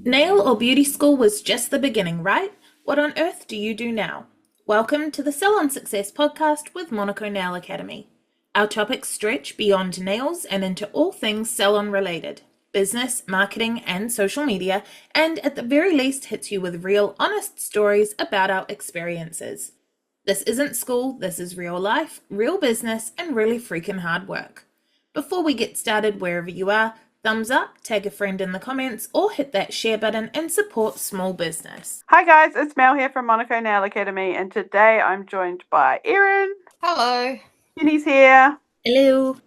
Nail or beauty school was just the beginning, right? What on earth do you do now? Welcome to the Salon Success Podcast with Monaco Nail Academy. Our topics stretch beyond nails and into all things salon related, business, marketing, and social media, and at the very least hits you with real, honest stories about our experiences. This isn't school, this is real life, real business, and really freaking hard work. Before we get started wherever you are, thumbs up, tag a friend in the comments, or hit that share button and support small business. Hi guys, it's Mel here from Monaco Nail Academy, and today I'm joined by Erin. Hello. Jenny's here. Hello.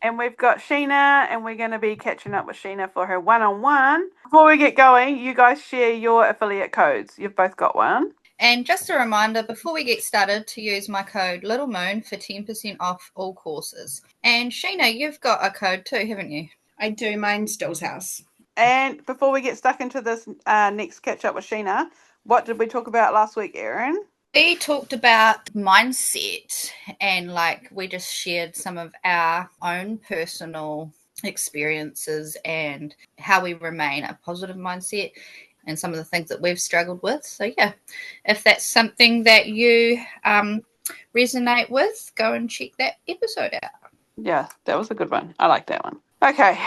And we've got Sheena, and we're going to be catching up with Sheena for her one-on-one. Before we get going, you guys share your affiliate codes. You've both got one. And just a reminder, before we get started, to use my code Little Moon for 10% off all courses. And Sheena, you've got a code too, haven't you? I do. Mine's Doll's House. And before we get stuck into this next catch-up with Sheena, what did we talk about last week, Erin? We talked about mindset, and we just shared some of our own personal experiences and how we remain a positive mindset and some of the things that we've struggled with. So yeah, if that's something that you resonate with, go and check that episode out. Yeah, that was a good one. I like that one. Okay,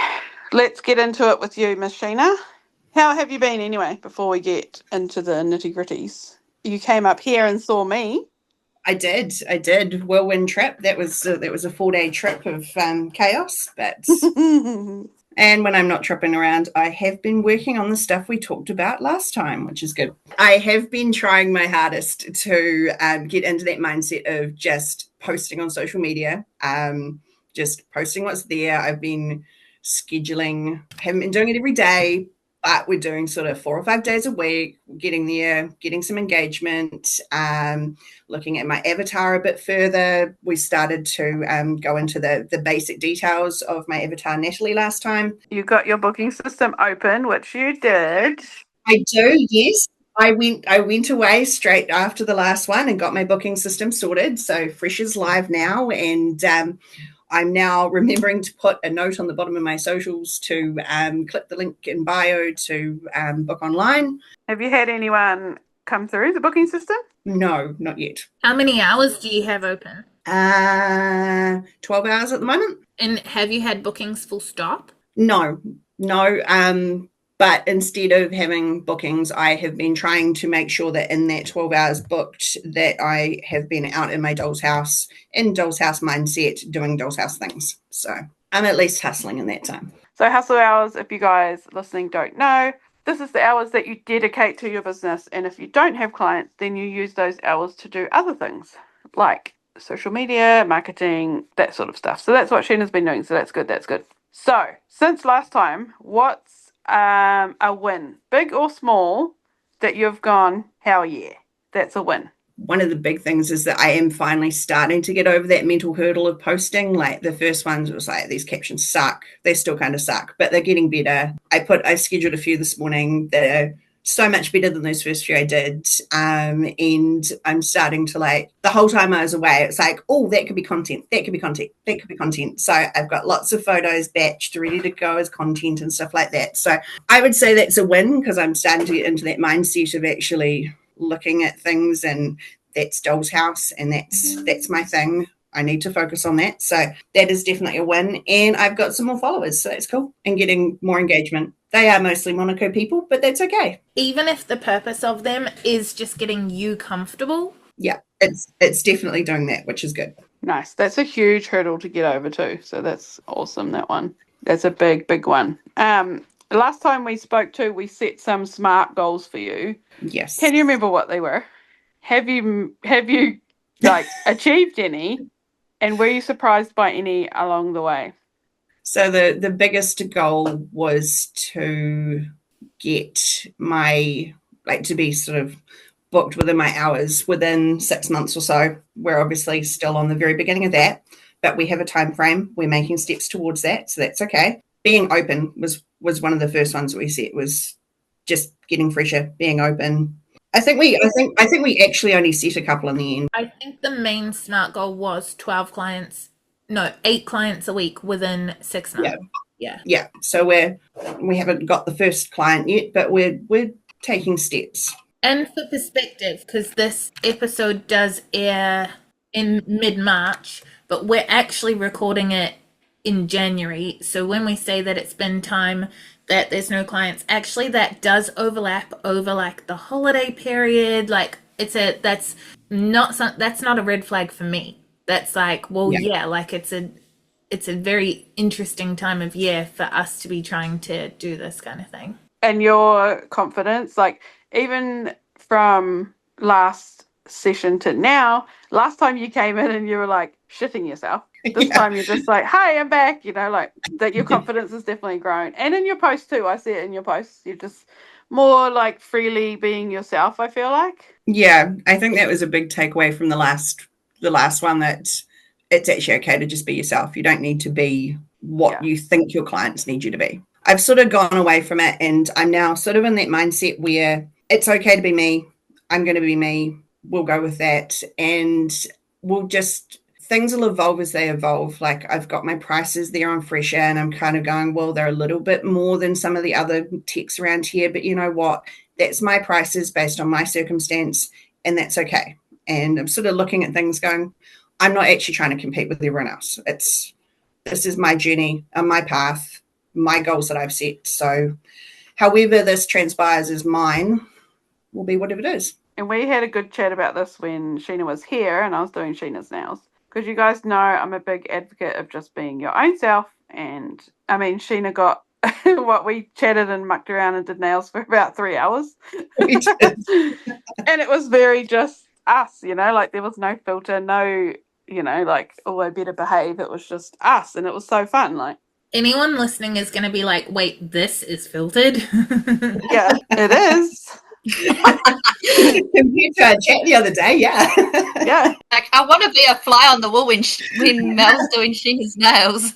let's get into it with you, Miss Sheena. How have you been anyway, before we get into the nitty-gritties? You came up here and saw me. I did. Whirlwind trip. That was a 4-day trip of chaos. But and when I'm not tripping around, I have been working on the stuff we talked about last time, which is good. I have been trying my hardest to get into that mindset of just posting on social media, just posting what's there. I've been scheduling, haven't been doing it every day, but we're doing sort of 4 or 5 days a week, getting there, getting some engagement, looking at my avatar a bit further. We started to go into the basic details of my avatar, Natalie, last time. You got your booking system open, which you did. I do, yes. I went away straight after the last one and got my booking system sorted. So Fresh is live now, and I'm now remembering to put a note on the bottom of my socials to click the link in bio to book online. Have you had anyone come through the booking system? No, not yet. How many hours do you have open? 12 hours at the moment. And have you had bookings full stop? No. But instead of having bookings, I have been trying to make sure that in that 12 hours booked that I have been out in my doll's house, in doll's house mindset, doing doll's house things. So I'm at least hustling in that time. So hustle hours, if you guys listening don't know, this is the hours that you dedicate to your business. And if you don't have clients, then you use those hours to do other things like social media, marketing, that sort of stuff. So that's what Sheena's been doing. So that's good. So since last time, what's a win, big or small, that you've gone, hell yeah, that's a win? One of the big things is that I am finally starting to get over that mental hurdle of posting. Like the first ones, it was like, these captions suck. They still kind of suck, but they're getting better. I scheduled a few this morning that are so much better than those first few I did. And I'm starting to the whole time I was away, it's like, oh, that could be content. That could be content. That could be content. So I've got lots of photos batched, ready to go as content and stuff like that. So I would say that's a win, because I'm starting to get into that mindset of actually looking at things, and that's Doll's House, and that's my thing. I need to focus on that. So that is definitely a win. And I've got some more followers, so that's cool. And getting more engagement. They are mostly Monaco people, but that's okay. Even if the purpose of them is just getting you comfortable? Yeah, it's definitely doing that, which is good. Nice. That's a huge hurdle to get over too. So that's awesome, that one. That's a big one. Last time we spoke to, we set some SMART goals for you. Yes. Can you remember what they were? Have you achieved any? And were you surprised by any along the way? So the biggest goal was to get my, to be sort of booked within my hours within 6 months or so. We're obviously still on the very beginning of that, but we have a time frame. We're making steps towards that, so that's okay. Being open was one of the first ones that we set, was just getting fresher, being open. I think we actually only set a couple in the end. I think the main SMART goal was 8 clients a week within 6 months. Yeah. So we haven't got the first client yet, but we're taking steps. And for perspective, because this episode does air in mid-March, but we're actually recording it in January. So when we say that it's been time that there's no clients, actually that does overlap over like the holiday period. Like that's not a red flag for me. That's like, well, yeah, like it's a very interesting time of year for us to be trying to do this kind of thing. And your confidence, like even from last session to now, last time you came in and you were like shitting yourself. This time you're just like, hey, I'm back, like that your confidence has definitely grown. And in your posts too, I see it in your posts, you're just more like freely being yourself, I feel like. Yeah, I think that was a big takeaway from the last one, that it's actually okay to just be yourself. You don't need to be what you think your clients need you to be. I've sort of gone away from it, and I'm now sort of in that mindset where it's okay to be me. I'm going to be me. We'll go with that. And things will evolve as they evolve. Like I've got my prices there on Fresher, and I'm kind of going, well, they're a little bit more than some of the other techs around here. But you know what? That's my prices based on my circumstance, and that's okay. And I'm sort of looking at things going, I'm not actually trying to compete with everyone else. This is my journey and my path, my goals that I've set. So however this transpires as mine will be whatever it is. And we had a good chat about this when Sheena was here and I was doing Sheena's nails. Because you guys know I'm a big advocate of just being your own self. And I mean, Sheena got what we chatted and mucked around and did nails for about 3 hours. We did. And it was very just us, like there was no filter, no, like, oh, I better behave. It was just us. And it was so fun. Like, anyone listening is going to be like, wait, this is filtered? Yeah, it is. Compared to our chat the other day, yeah. Like, I want to be a fly on the wall when Mel's doing Sheena's nails.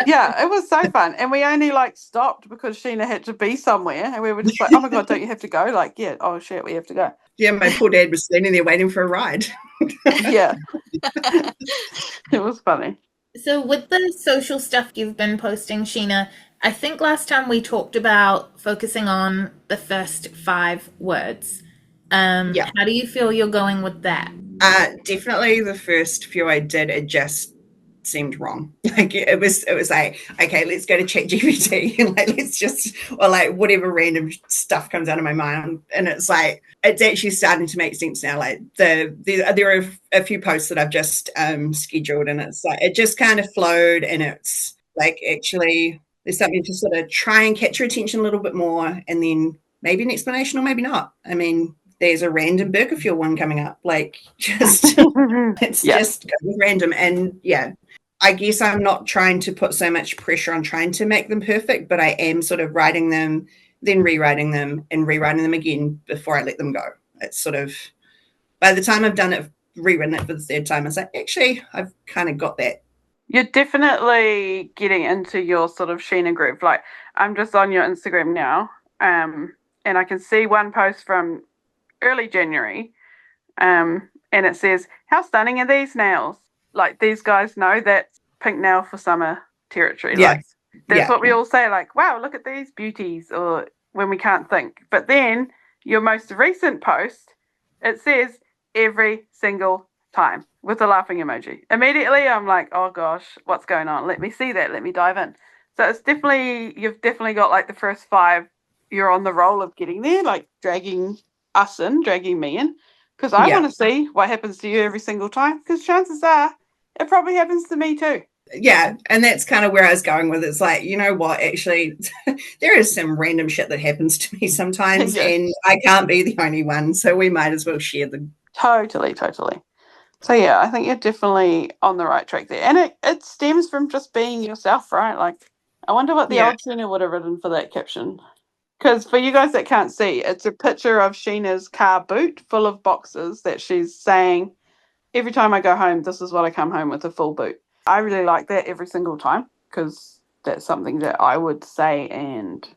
Yeah, it was so fun. And we only stopped because Sheena had to be somewhere, and we were just like, oh my god, don't you have to go? Like, yeah, oh shit, we have to go. Yeah, my poor dad was standing there waiting for a ride. Yeah. It was funny. So with the social stuff you've been posting, Sheena, I think last time we talked about focusing on the first 5 words. How do you feel you're going with that? Definitely the first few I did, it just seemed wrong. Like it was like, okay, let's go to ChatGPT and let's just, or whatever random stuff comes out of my mind. And it's like, it's actually starting to make sense now. Like there are a few posts that I've just scheduled, and it's like, it just kind of flowed, and it's like, actually there's something to sort of try and catch your attention a little bit more, and then maybe an explanation or maybe not. I mean, there's a random burger fuel one coming up. Like, just it's just random. And I guess I'm not trying to put so much pressure on trying to make them perfect, but I am sort of writing them, then rewriting them and rewriting them again before I let them go. It's sort of, by the time I've done it, rewritten it for the 3rd time, it's like, actually, I've kind of got that. You're definitely getting into your sort of Sheena groove. Like, I'm just on your Instagram now, and I can see one post from early January, and it says, how stunning are these nails? Like, these guys know that's pink nail for summer territory. Yeah. Like, that's what we all say, like, wow, look at these beauties, or when we can't think. But then your most recent post, it says every single time with a laughing emoji. Immediately I'm like, oh gosh, what's going on? Let me see that. Let me dive in. So it's definitely, you've definitely got the first 5, you're on the roll of getting there, dragging us in, dragging me in, because I want to see what happens to you every single time, because chances are it probably happens to me too. Yeah, and that's kind of where I was going with it. It's like, you know what, actually, there is some random shit that happens to me sometimes, and I can't be the only one, so we might as well share them. Totally. So, yeah, I think you're definitely on the right track there. And it stems from just being yourself, right? Like, I wonder what the old Sheena would have written for that caption. Because for you guys that can't see, it's a picture of Sheena's car boot full of boxes that she's saying, every time I go home, this is what I come home with, a full boot. I really like that every single time, because that's something that I would say, and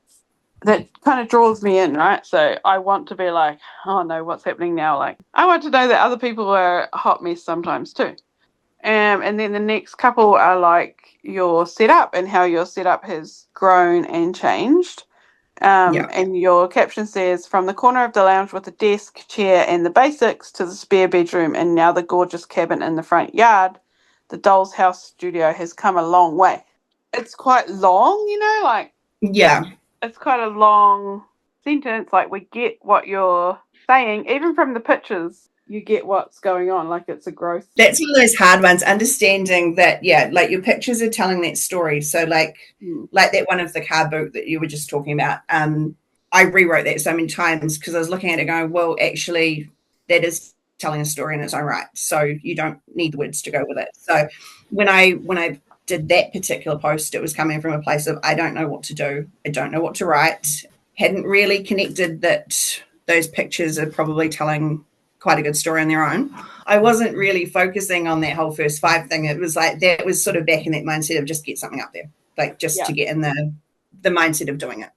that kind of draws me in, right? So I want to be like, oh no, what's happening now? Like, I want to know that other people are a hot mess sometimes too. And then the next couple are like your setup and how your setup has grown and changed. And your caption says, from the corner of the lounge with a desk, chair, and the basics to the spare bedroom, and now the gorgeous cabin in the front yard, the Doll's House studio has come a long way. It's quite long, like it's quite a long sentence. Like, we get what you're saying, even from the pictures. You get what's going on, like it's a growth. That's one of those hard ones, understanding that, like your pictures are telling that story. So like that one of the car boot that you were just talking about, I rewrote that so many times because I was looking at it going, well, actually that is telling a story in its own right. So you don't need the words to go with it. So when I did that particular post, it was coming from a place of, I don't know what to do. I don't know what to write. Hadn't really connected that those pictures are probably telling quite a good story on their own. I wasn't really focusing on that whole first 5 thing. It was like that was sort of back in that mindset of just get something up there, like just to get in the mindset of doing it.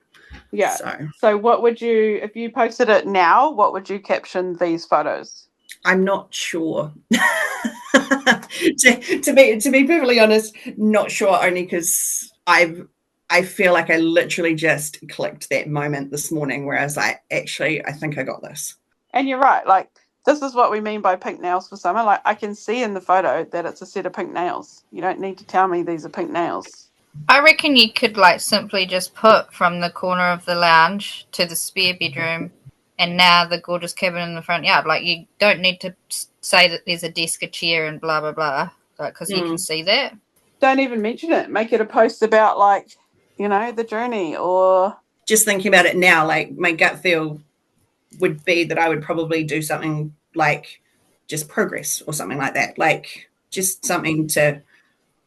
Yeah. So what would you, if you posted it now, what would you caption these photos? I'm not sure. to be perfectly honest, not sure, only because I feel like I literally just clicked that moment this morning where I was like, actually, I think I got this. And you're right, like, this is what we mean by pink nails for summer. Like, I can see in the photo that it's a set of pink nails. You don't need to tell me these are pink nails. I reckon you could like simply just put from the corner of the lounge to the spare bedroom and now the gorgeous cabin in the front yard. Like, you don't need to say that there's a desk, a chair, and blah, blah, blah, because you can see that. Don't even mention it. Make it a post about, like, the journey or... Just thinking about it now, like, my gut feel would be that I would probably do something like just progress or something like that. Like, just something to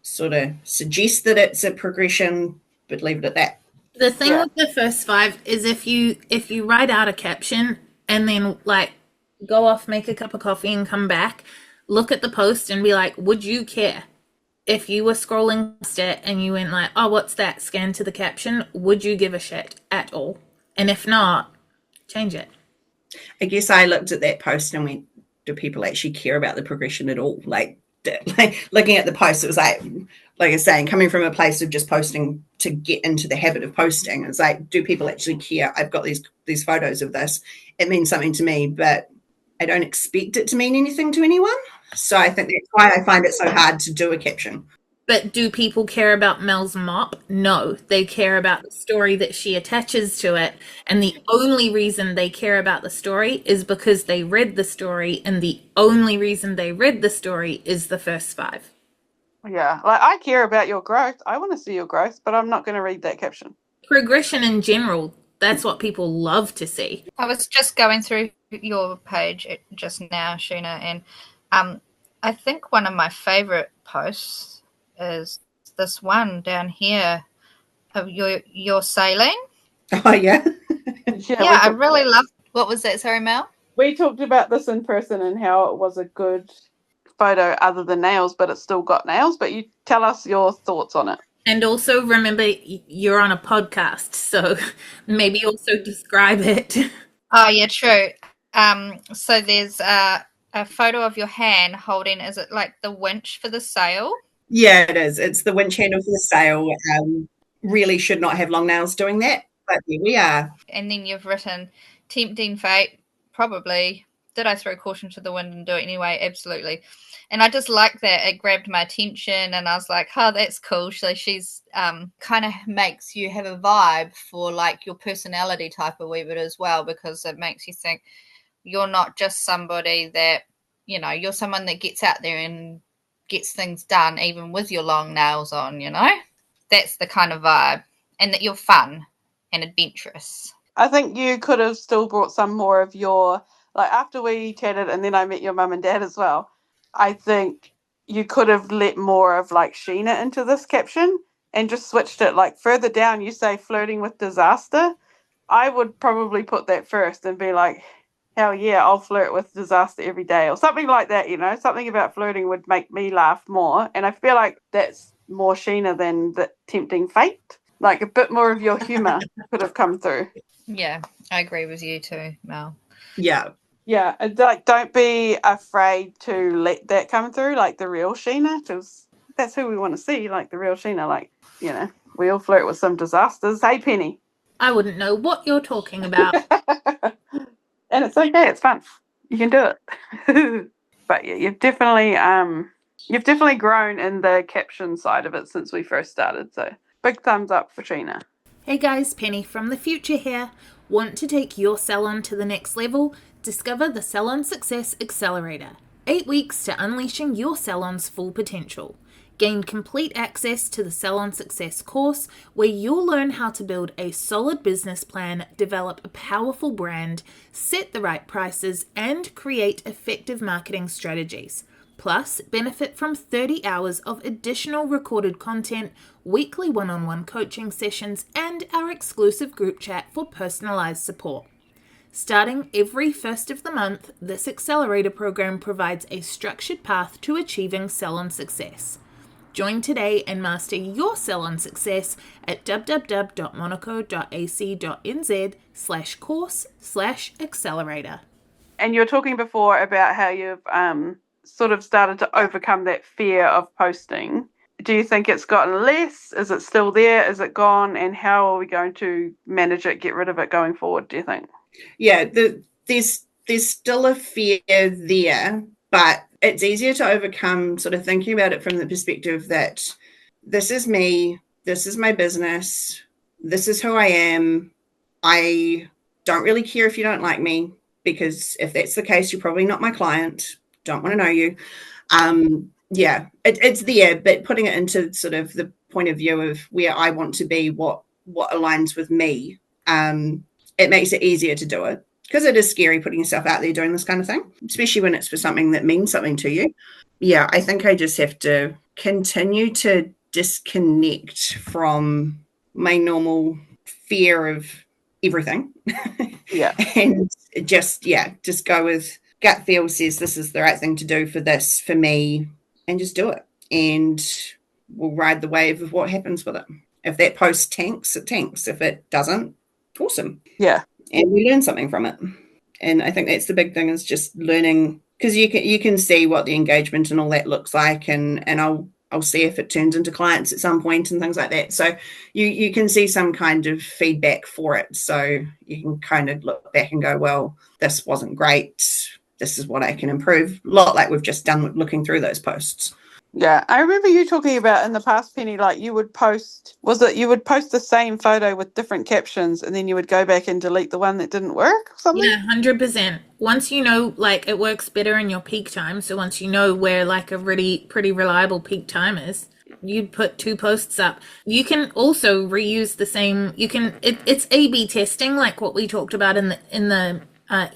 sort of suggest that it's a progression, but leave it at that. The thing with the first 5 is if you write out a caption and then like go off, make a cup of coffee and come back, look at the post and be like, would you care? If you were scrolling past it and you went like, oh, what's that? Scan to the caption. Would you give a shit at all? And if not, change it. I guess I looked at that post and went, do people actually care about the progression at all? Like looking at the post, it was like I was saying, coming from a place of just posting to get into the habit of posting, it's like, do people actually care? I've got these photos of this. It means something to me, but I don't expect it to mean anything to anyone. So I think that's why I find it so hard to do a caption. But do people care about Mel's mop? No, they care about the story that she attaches to it. And the only reason they care about the story is because they read the story. And the only reason they read the story is the first 5. Yeah, like, I care about your growth. I want to see your growth, but I'm not going to read that caption. Progression in general, that's what people love to see. I was just going through your page just now, Sheena, and I think one of my favourite posts is this one down here of your sailing. Oh, yeah? Yeah, I really love. What was that? Sorry, Mel? We talked about this in person and how it was a good photo other than nails, but it's still got nails. But you tell us your thoughts on it. And also remember, you're on a podcast, so maybe also describe it. Oh, yeah, true. So there's a photo of your hand holding, is it like the winch for the sail? Yeah, it is. It's the winch handle for the sail. Really should not have long nails doing that, but here we are. And then you've written, tempting fate, probably. Did I throw caution to the wind and do it anyway? Absolutely. And I just like that. It grabbed my attention and I was like, oh, that's cool. So she's kind of makes you have a vibe for like your personality type of wee bit as well, because it makes you think you're not just somebody that, you're someone that gets out there and gets things done even with your long nails on, That's the kind of vibe. And that you're fun and adventurous. I think you could have still brought some more of your, like, after we chatted and then I met your mum and dad as well, I think you could have let more of like Sheena into this caption and just switched it. Like, further down you say flirting with disaster. I would probably put that first and be like, hell yeah, I'll flirt with disaster every day or something like that, something about flirting would make me laugh more. And I feel like that's more Sheena than the tempting fate. Like, a bit more of your humour could have come through. Yeah, I agree with you too, Mel. Yeah. Yeah, and like don't be afraid to let that come through, like the real Sheena, because that's who we want to see, like the real Sheena. Like, you know, we all flirt with some disasters. Hey, Penny. I wouldn't know what you're talking about. And it's okay, it's fun. You can do it. But yeah, you've definitely grown in the caption side of it since we first started. So big thumbs up for Sheena. Hey guys, Penny from the future here. Want to take your salon to the next level? Discover the Salon Success Accelerator. 8 weeks to unleashing your salon's full potential. Gain complete access to the Salon Success course, where you'll learn how to build a solid business plan, develop a powerful brand, set the right prices, and create effective marketing strategies. Plus, benefit from 30 hours of additional recorded content, weekly one-on-one coaching sessions, and our exclusive group chat for personalized support. Starting every first of the month, this accelerator program provides a structured path to achieving salon success. Join today and master your salon success at www.monaco.ac.nz/course/accelerator. And you were talking before about how you've sort of started to overcome that fear of posting. Do you think it's gotten less? Is it still there? Is it gone? And how are we going to manage it, get rid of it going forward, do you think? Yeah, there's still a fear there, but it's easier to overcome sort of thinking about it from the perspective that this is me, this is my business, this is who I am. I don't really care if you don't like me, because if that's the case, you're probably not my client. Don't want to know you. Yeah, it's there, but putting it into sort of the point of view of where I want to be, what aligns with me, it makes it easier to do it, because it is scary putting yourself out there doing this kind of thing, especially when it's for something that means something to you. Yeah, I think I just have to continue to disconnect from my normal fear of everything. Yeah. And just go with gut feel says this is the right thing to do for this, for me, and just do it. And we'll ride the wave of what happens with it. If that post tanks, it tanks. If it doesn't, awesome. Yeah. And we learn something from it. And I think that's the big thing, is just learning, because you can see what the engagement and all that looks like, and I'll see if it turns into clients at some point and things like that. So you can see some kind of feedback for it. So you can kind of look back and go, well, this wasn't great. This is what I can improve. A lot like we've just done with looking through those posts. Yeah, I remember you talking about in the past, Penny, like you would post the same photo with different captions, and then you would go back and delete the one that didn't work or something? Yeah, 100%. Once you know, like, it works better in your peak time, so once you know where, like, a really pretty reliable peak time is, you'd put 2 posts up. You can also reuse the same, it's A/B testing, like what we talked about in the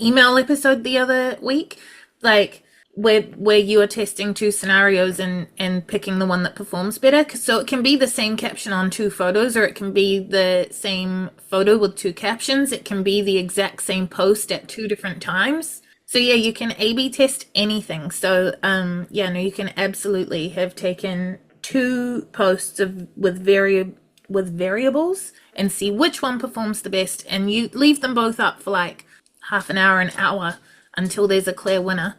email episode the other week, like, where you are testing 2 scenarios and picking the one that performs better. So it can be the same caption on 2 photos, or it can be the same photo with 2 captions. It can be the exact same post at 2 different times. So yeah, you can A/B test anything. So you can absolutely have taken 2 posts with variables and see which one performs the best, and you leave them both up for like half an hour, an hour, until there's a clear winner,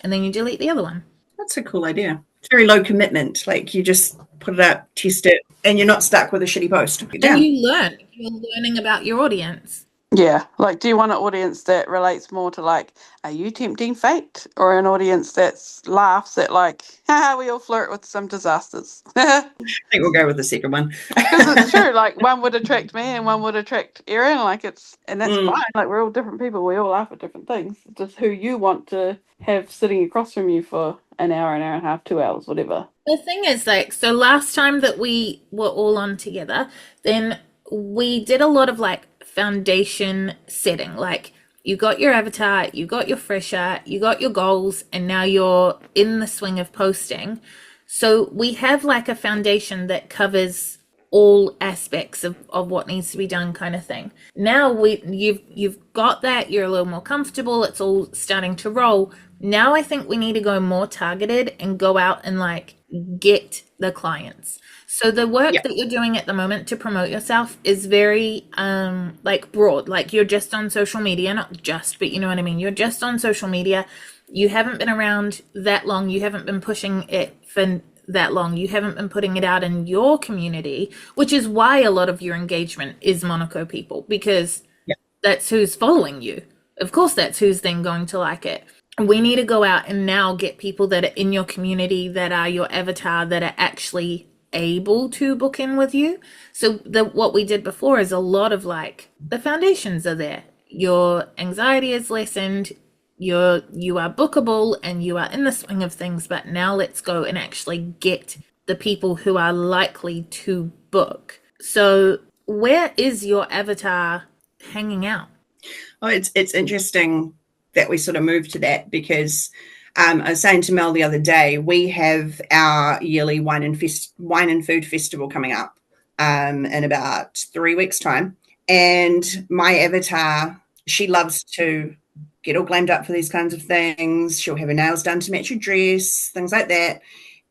and then you delete the other one. That's a cool idea. It's very low commitment. Like, you just put it up, test it, and you're not stuck with a shitty post. And you learn. You're learning about your audience. Yeah, like, do you want an audience that relates more to, like, are you tempting fate? Or an audience that laughs at, like, haha, we all flirt with some disasters? I think we'll go with the second one. Because it's true, like, one would attract me and one would attract Erin, and that's fine. Like, we're all different people. We all laugh at different things. It's just who you want to have sitting across from you for an hour and a half, 2 hours, whatever. The thing is, like, so last time that we were all on together, then we did a lot of, like, foundation setting. Like, you got your avatar, you got your fresher, you got your goals, and now you're in the swing of posting. So we have, like, a foundation that covers all aspects of what needs to be done, kind of thing. Now you've got that, you're a little more comfortable, it's all starting to roll. Now I think we need to go more targeted and go out and, like, get the clients. So the work Yeah. that you're doing at the moment to promote yourself is very like broad. Like you're just on social media, not just, but you know what I mean? You're just on social media. You haven't been around that long. You haven't been pushing it for that long. You haven't been putting it out in your community, which is why a lot of your engagement is Monaco people, because that's who's following you. Of course, that's who's then going to like it. We need to go out and now get people that are in your community, that are your avatar, that are actually able to book in with you. So what we did before is a lot of like the foundations are there. Your anxiety is lessened. You are bookable and you are in the swing of things. But now let's go and actually get the people who are likely to book. So where is your avatar hanging out? Oh, it's interesting that we sort of moved to that, because I was saying to Mel the other day, we have our yearly wine and food festival coming up in about 3 weeks' time. And my avatar, she loves to get all glammed up for these kinds of things. She'll have her nails done to match her dress, things like that.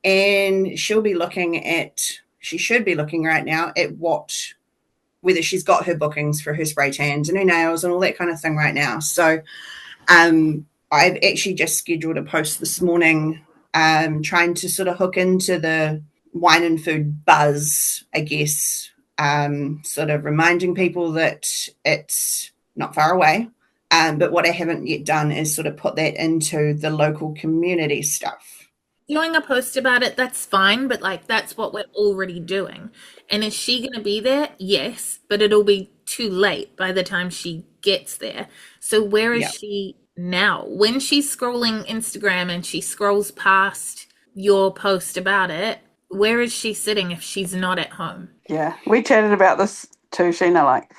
And she should be looking right now at whether she's got her bookings for her spray tans and her nails and all that kind of thing right now. So I've actually just scheduled a post this morning, trying to sort of hook into the wine and food buzz, I guess, sort of reminding people that it's not far away. But what I haven't yet done is sort of put that into the local community stuff. Doing a post about it, that's fine, but like that's what we're already doing. And is she going to be there? Yes, but it'll be too late by the time she gets there. So where is she now? When she's scrolling Instagram and she scrolls past your post about it, where is she sitting if she's not at home? Yeah, we chatted about this too, Sheena, like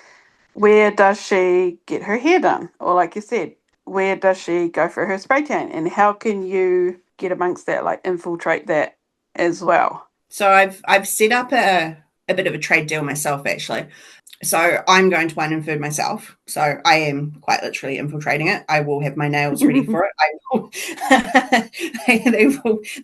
where does she get her hair done? Or like you said, where does she go for her spray tan? And how can you get amongst that, like infiltrate that as well? So I've set up a bit of a trade deal myself, actually. So I'm going to wine and food myself. So I am quite literally infiltrating it. I will have my nails ready for it.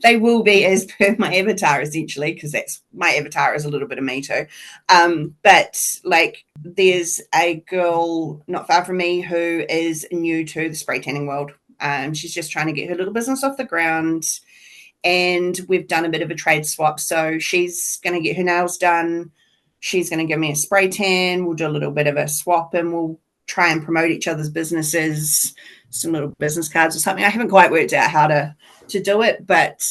They will be as per my avatar, essentially, because that's my avatar is a little bit of me too. But like there's a girl not far from me who is new to the spray tanning world. She's just trying to get her little business off the ground. And we've done a bit of a trade swap. So she's going to get her nails done. She's going to give me a spray tan. We'll do a little bit of a swap and we'll try and promote each other's businesses, some little business cards or something. I haven't quite worked out how to do it, but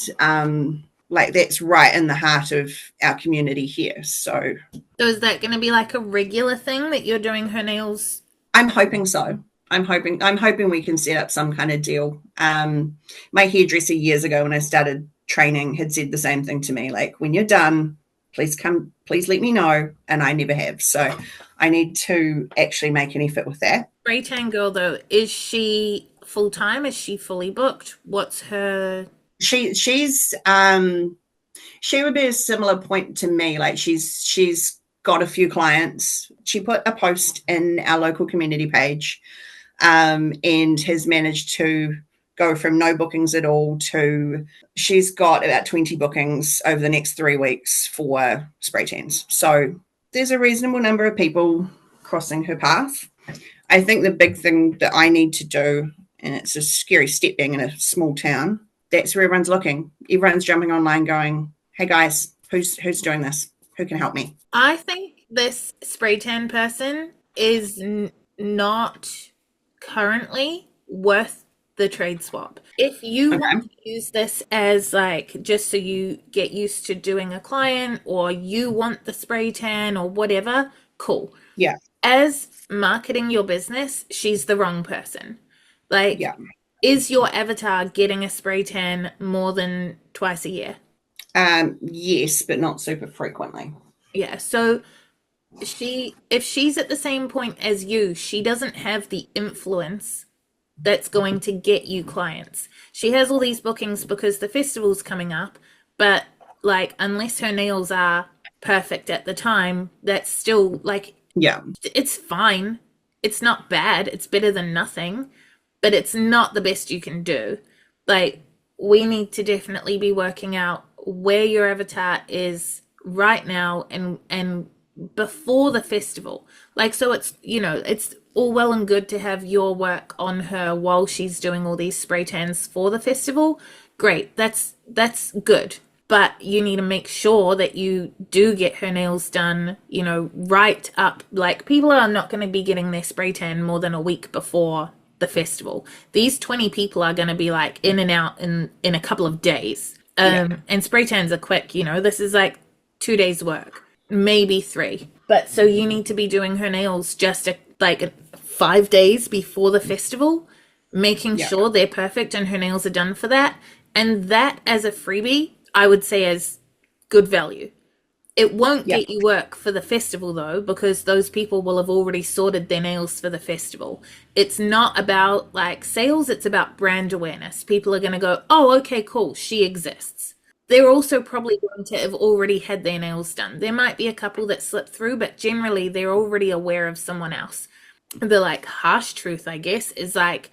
like that's right in the heart of our community here. So is that going to be like a regular thing that you're doing her nails? I'm hoping so. I'm hoping we can set up some kind of deal. My hairdresser years ago when I started training had said the same thing to me, like when you're done, please let me know. And I never have. So I need to actually make an effort with that. Spray tan girl though, is she full-time? Is she fully booked? What's her... She's she would be a similar point to me. Like she's got a few clients. She put a post in our local community page, and has managed to go from no bookings at all to she's got about 20 bookings over the next 3 weeks for spray tans. So there's a reasonable number of people crossing her path. I think the big thing that I need to do, and it's a scary step being in a small town, that's where everyone's looking. Everyone's jumping online going, hey guys, who's doing this? Who can help me? I think this spray tan person is not currently worth the trade swap. If you want to use this as like just so you get used to doing a client, or you want the spray tan or whatever, cool. Yeah. As marketing your business, she's the wrong person. Like, is your avatar getting a spray tan more than twice a year? Yes, but not super frequently. Yeah, so if she's at the same point as you, she doesn't have the influence that's going to get you clients. She has all these bookings because the festival's coming up, but like unless her nails are perfect at the time, that's still like, it's fine. It's not bad. It's better than nothing, but it's not the best you can do. Like, we need to definitely be working out where your avatar is right now and before the festival. Like, so it's, you know, it's all well and good to have your work on her while she's doing all these spray tans for the festival. Great. That's good. But you need to make sure that you do get her nails done, you know, right up. Like, people are not going to be getting their spray tan more than a week before the festival. These 20 people are going to be like in and out in a couple of days. And spray tans are quick, you know, this is like 2 days work, maybe 3. But so you need to be doing her nails just like 5 days before the festival, making sure they're perfect and her nails are done for that. And that as a freebie, I would say as good value. It won't get you work for the festival though, because those people will have already sorted their nails for the festival. It's not about like sales, it's about brand awareness. People are going to go, oh, okay, cool, she exists. They're also probably going to have already had their nails done. There might be a couple that slip through, but generally they're already aware of someone else. The like harsh truth, I guess, is like,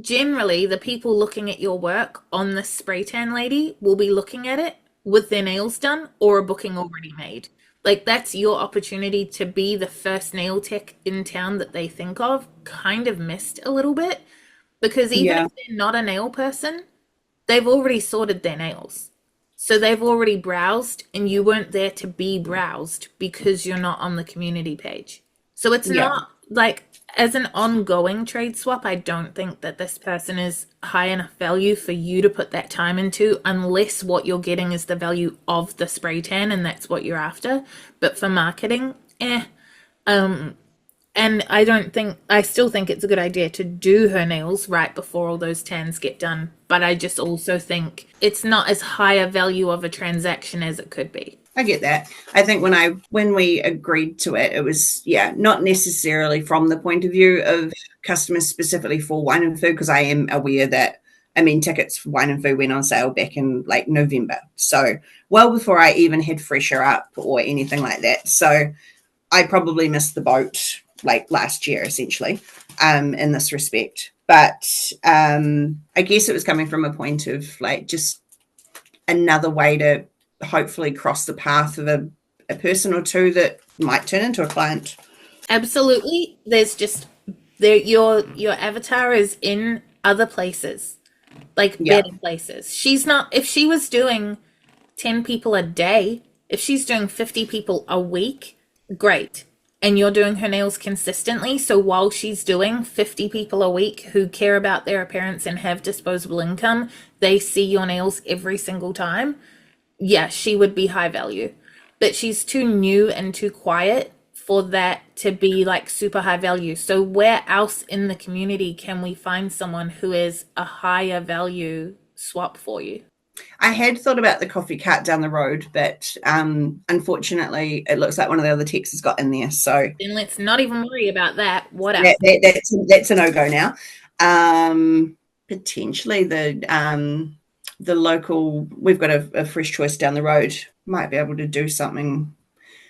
generally, the people looking at your work on the spray tan lady will be looking at it with their nails done or a booking already made. Like, that's your opportunity to be the first nail tech in town that they think of. Kind of missed a little bit, because even if they're not a nail person, they've already sorted their nails. So they've already browsed, and you weren't there to be browsed because you're not on the community page. So it's not like, as an ongoing trade swap, I don't think that this person is high enough value for you to put that time into, unless what you're getting is the value of the spray tan and that's what you're after. But for marketing, and I still think it's a good idea to do her nails right before all those tans get done. But I just also think it's not as high a value of a transaction as it could be. I get that. I think when we agreed to it, it was, not necessarily from the point of view of customers specifically for wine and food, because I am aware that, tickets for wine and food went on sale back in like November. So well before I even had Fresher up or anything like that. So I probably missed the boat like last year, essentially, in this respect. But I guess it was coming from a point of like just another way to hopefully cross the path of a person or two that might turn into a client. Absolutely. There's just your avatar is in other places, like better places. She's not, if she was doing 10 people a day, if she's doing 50 people a week, great. And you're doing her nails consistently. So while she's doing 50 people a week who care about their appearance and have disposable income, they see your nails every single time. Yeah, she would be high value, but she's too new and too quiet for that to be like super high value. So where else in the community can we find someone who is a higher value swap for you? I had thought about the coffee cart down the road, but unfortunately it looks like one of the other techs has got in there. So then let's not even worry about that. What else? That's a no-go now. Potentially the local, we've got a Fresh Choice down the road, might be able to do something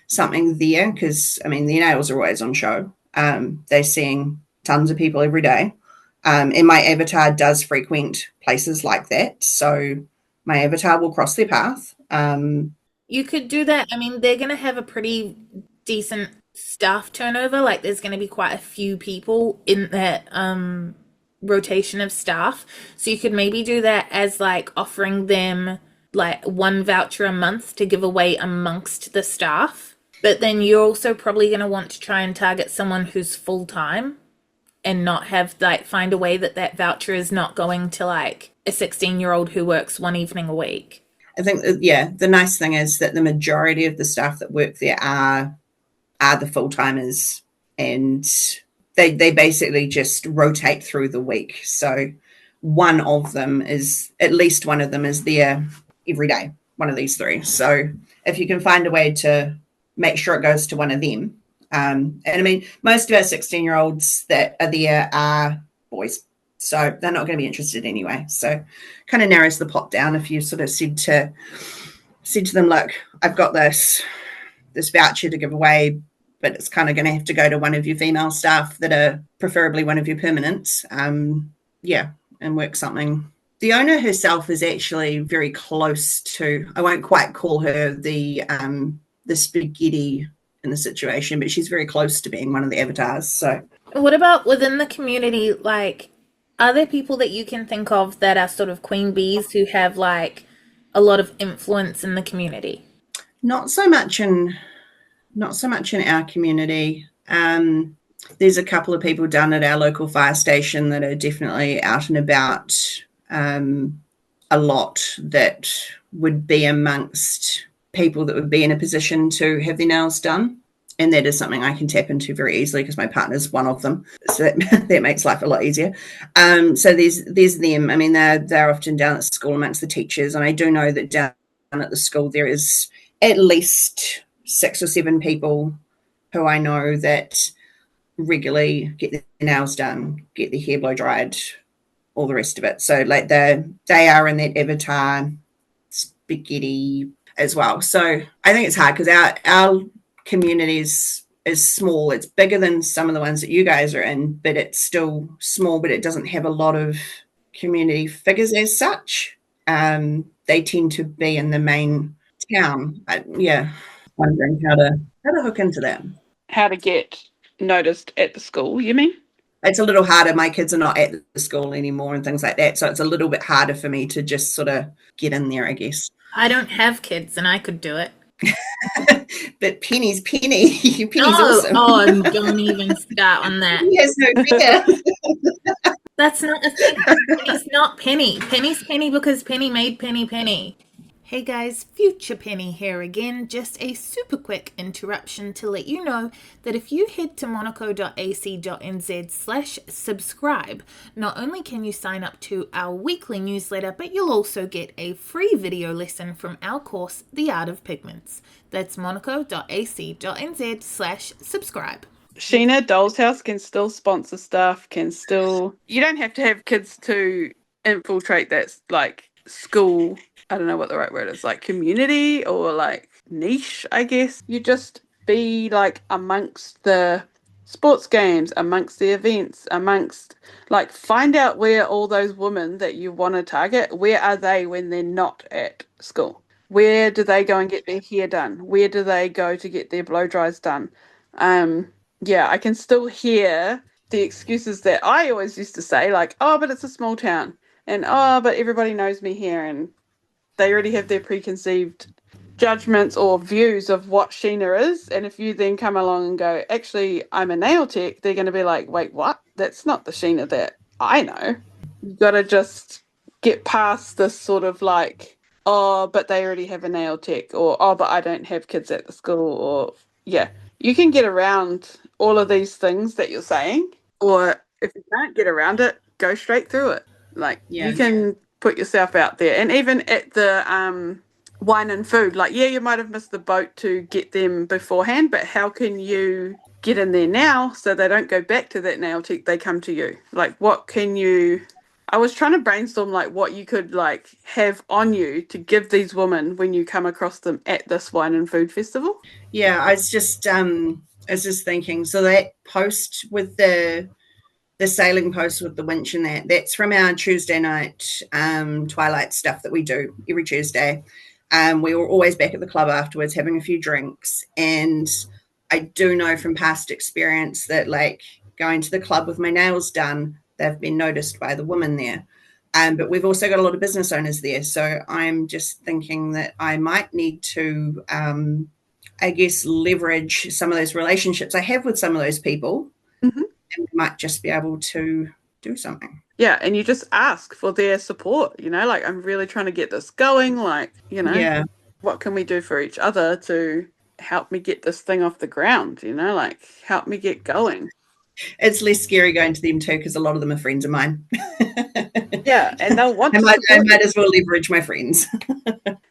there, because their nails are always on show. They're seeing tons of people every day, and my avatar does frequent places like that, so my avatar will cross their path. You could do that. They're going to have a pretty decent staff turnover. Like, there's going to be quite a few people in that rotation of staff, so you could maybe do that as like offering them like one voucher a month to give away amongst the staff. But then you're also probably going to want to try and target someone who's full-time and not have like find a way that voucher is not going to like a 16-year-old who works one evening a week. I think the nice thing is that the majority of the staff that work there are the full-timers, and they basically just rotate through the week. So at least one of them is there every day, one of these three. So if you can find a way to make sure it goes to one of them. And most of our 16-year-olds that are there are boys. So they're not going to be interested anyway. So kind of narrows the pot down if you sort of said to them, look, I've got this voucher to give away, but it's kind of going to have to go to one of your female staff that are preferably one of your permanents. And work something The owner herself is actually very close to, I won't quite call her the spaghetti in the situation, but she's very close to being one of the avatars. So What about within the community? Like, are there people that you can think of that are sort of queen bees who have like a lot of influence in the community? not so much in our community. There's a couple of people down at our local fire station that are definitely out and about a lot, that would be amongst people that would be in a position to have their nails done. And that is something I can tap into very easily because my partner's one of them. So that makes life a lot easier. So there's them. I mean, they're often down at school amongst the teachers. And I do know that down at the school there is at least 6 or 7 people who I know that regularly get their nails done, get their hair blow dried, all the rest of it. So like they are in that avatar spaghetti as well. So I think it's hard because our community is small. It's bigger than some of the ones that you guys are in, but it's still small, but it doesn't have a lot of community figures as such. They tend to be in the main town. Wondering how to hook into that. How to get noticed at the school, you mean? It's a little harder. My kids are not at the school anymore and things like that. So it's a little bit harder for me to just sort of get in there, I guess. I don't have kids and I could do it. But Penny's Penny. Penny's awesome. Oh, don't even start on that. He has no fear. That's not a thing. Penny's not Penny. Penny's Penny because Penny made Penny. Hey guys, Future Penny here again. Just a super quick interruption to let you know that if you head to monaco.ac.nz/subscribe, not only can you sign up to our weekly newsletter, but you'll also get a free video lesson from our course, The Art of Pigments. That's monaco.ac.nz/subscribe. Sheena, Doll's House can still sponsor stuff, you don't have to have kids to infiltrate that, like, school, I don't know what the right word is, like community or like niche, I guess. You just be like amongst the sports games, amongst the events, like find out where all those women that you want to target, where are they when they're not at school? Where do they go and get their hair done? Where do they go to get their blow dries done? I can still hear the excuses that I always used to say, like, oh, but it's a small town. And, oh, but everybody knows me here. And they already have their preconceived judgments or views of what Sheena is. And if you then come along and go, actually, I'm a nail tech, they're going to be like, wait, what? That's not the Sheena that I know. You've got to just get past this sort of like, oh, but they already have a nail tech, or, oh, but I don't have kids at the school, or, yeah. You can get around all of these things that you're saying, or if you can't get around it, go straight through it. Like, you can put yourself out there. And even at the wine and food, like, yeah, you might have missed the boat to get them beforehand, but how can you get in there now so they don't go back to that nail tech, they come to you? Like, what can you... I was trying to brainstorm, like, what you could, like, have on you to give these women when you come across them at this wine and food festival. Yeah, I was just thinking, so that post with the sailing post with the winch and that's from our Tuesday night twilight stuff that we do every Tuesday. We were always back at the club afterwards having a few drinks, and I do know from past experience that, like, going to the club with my nails done, they've been noticed by the women there. But we've also got a lot of business owners there, so I'm just thinking that I might need to I guess leverage some of those relationships I have with some of those people. Mm-hmm. And we might just be able to do something. Yeah, and you just ask for their support, like, I'm really trying to get this going, like, what can we do for each other to help me get this thing off the ground, like, help me get going. It's less scary going to them too, because a lot of them are friends of mine. Yeah, and they'll want to I might as well leverage my friends.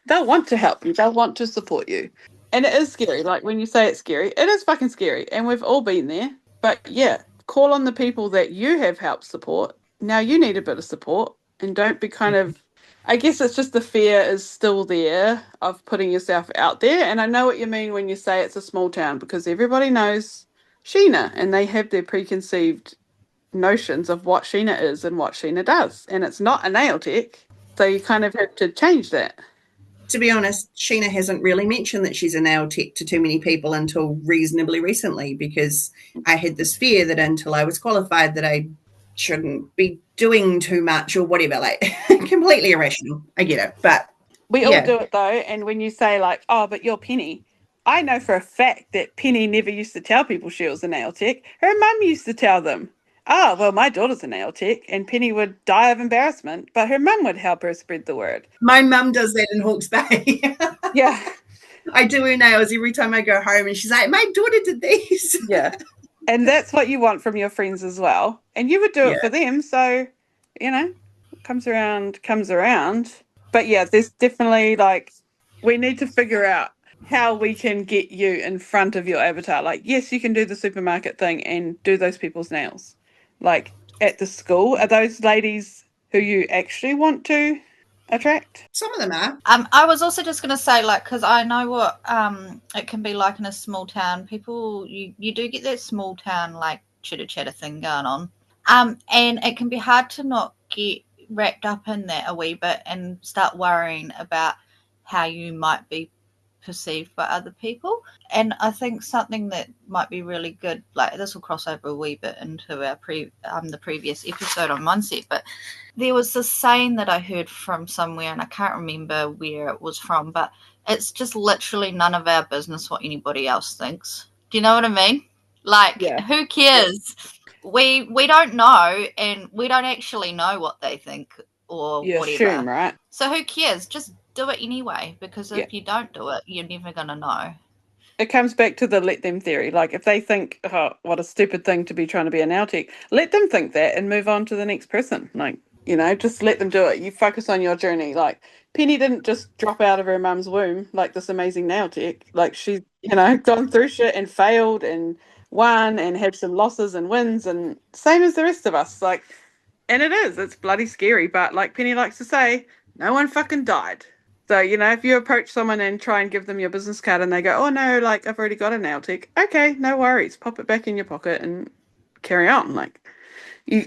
They'll want to help you. They'll want to support you. And it is scary. Like, when you say it's scary, it is fucking scary. And we've all been there. But yeah, call on the people that you have helped support. Now you need a bit of support, and don't be kind of, I guess it's just the fear is still there of putting yourself out there. And I know what you mean when you say it's a small town, because everybody knows Sheena and they have their preconceived notions of what Sheena is and what Sheena does. And it's not a nail tech. So you kind of have to change that. To be honest, Sheena hasn't really mentioned that she's a nail tech to too many people until reasonably recently, because I had this fear that until I was qualified that I shouldn't be doing too much or whatever. Like, completely irrational. I get it. But we all do it though. And when you say like, oh, but you're Penny, I know for a fact that Penny never used to tell people she was a nail tech. Her mum used to tell them, oh, well, my daughter's a nail tech, and Penny would die of embarrassment, but her mum would help her spread the word. My mum does that in Hawke's Bay. Yeah. I do her nails every time I go home, and she's like, my daughter did these. Yeah. And that's what you want from your friends as well. And you would do it for them. So, comes around, comes around. But yeah, there's definitely like, we need to figure out how we can get you in front of your avatar. Like, yes, you can do the supermarket thing and do those people's nails. Like at the school, are those ladies who you actually want to attract? Some of them are. I was also just going to say, like, because I know what it can be like in a small town. People, you do get that small town like chitter chatter thing going on, and it can be hard to not get wrapped up in that a wee bit and start worrying about how you might be perceived by other people. And I think something that might be really good, like this will cross over a wee bit into our the previous episode on mindset, but there was this saying that I heard from somewhere, and I can't remember where it was from, but it's just literally none of our business what anybody else thinks. Do you know what I mean? Like, who cares? We don't know, and we don't actually know what they think or whatever. Assume, right? So who cares? Just do it anyway, because if you don't do it, you're never going to know. It comes back to the let them theory. Like if they think, oh, what a stupid thing to be trying to be a nail tech, let them think that and move on to the next person. Like, just let them do it. You focus on your journey. Like Penny didn't just drop out of her mum's womb like this amazing nail tech. Like she's, gone through shit and failed and won and had some losses and wins, and same as the rest of us. Like, and it's bloody scary. But like Penny likes to say, no one fucking died. So, if you approach someone and try and give them your business card and they go, oh, no, like, I've already got a nail tech. Okay, no worries. Pop it back in your pocket and carry on. Like,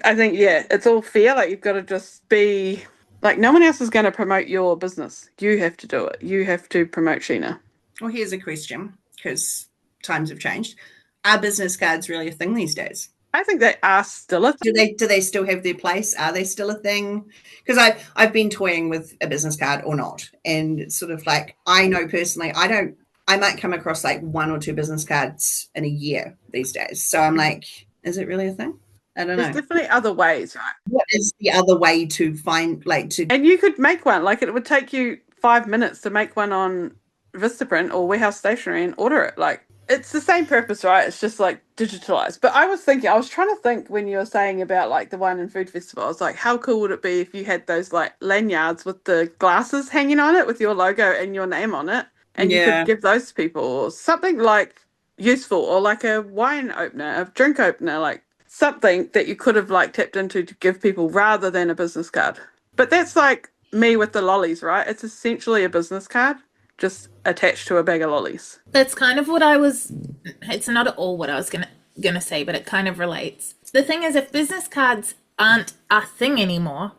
I think, it's all fair. Like, you've got to just be, like, no one else is going to promote your business. You have to do it. You have to promote Sheena. Well, here's a question, because times have changed. Are business cards really a thing these days? I think they are still a thing. Do they still have their place? Are they still a thing? Because I've been toying with a business card or not, and it's sort of like, I know personally I might come across like 1 or 2 business cards in a year these days. So I'm like, is it really a thing? I don't know. There's definitely other ways, right? What is the other way to find And you could make one. Like it would take you 5 minutes to make one on Vistaprint or Warehouse Stationery and order it. Like it's the same purpose, right? It's just like digitalized. But I was trying to think when you were saying about like the wine and food festival, I was like, how cool would it be if you had those like lanyards with the glasses hanging on it with your logo and your name on it, and you could give those to people, or something like useful, or like a wine opener, a drink opener, like something that you could have like tapped into to give people rather than a business card. But that's like me with the lollies, right? It's essentially a business card just attached to a bag of lollies. That's kind of what it's not at all what I was gonna say, but it kind of relates. The thing is, if business cards aren't a thing anymore,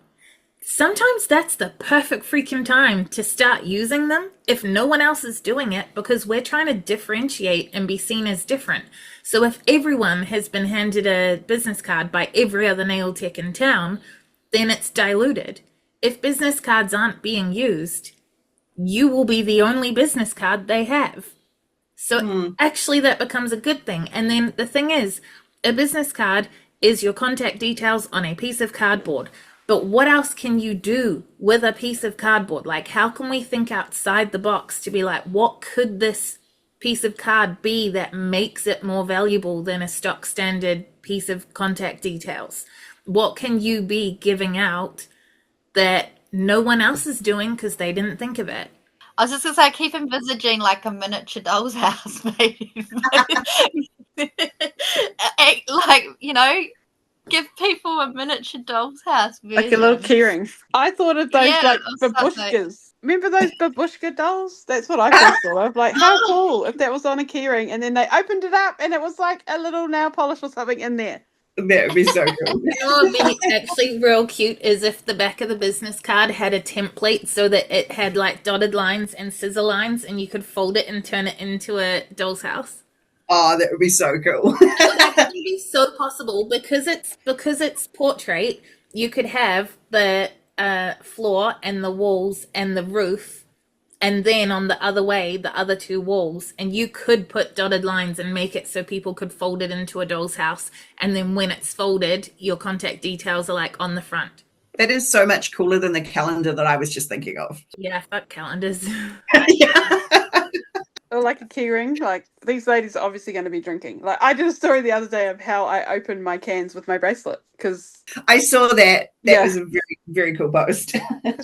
sometimes that's the perfect freaking time to start using them if no one else is doing it, because we're trying to differentiate and be seen as different. So if everyone has been handed a business card by every other nail tech in town, then it's diluted. If business cards aren't being used, you will be the only business card they have. So actually that becomes a good thing. And then the thing is, a business card is your contact details on a piece of cardboard. But what else can you do with a piece of cardboard? Like, how can we think outside the box to be like, what could this piece of card be that makes it more valuable than a stock standard piece of contact details? What can you be giving out that no one else is doing because they didn't think of it? I was just going to say, I keep envisaging like a miniature doll's house, maybe. Like, give people a miniature doll's house version. Like a little keyring. I thought of those like something. babushkas. Remember those babushka dolls? That's what I first thought of. Like, how cool if that was on a keyring and then they opened it up and it was like a little nail polish or something in there. That would be so cool. You know what would be actually real cute is if the back of the business card had a template so that it had like dotted lines and scissor lines and you could fold it and turn it into a doll's house. Oh, that would be so cool. That would be so possible because it's portrait. You could have the floor and the walls and the roof, and then on the other way, the other two walls, and you could put dotted lines and make it so people could fold it into a doll's house. And then when it's folded, your contact details are like on the front. That is so much cooler than the calendar that I was just thinking of. Yeah, fuck calendars. Yeah. Or like a key ring. Like, these ladies are obviously going to be drinking. Like, I did a story the other day of how I opened my cans with my bracelet because I saw that. That was a very, very cool post.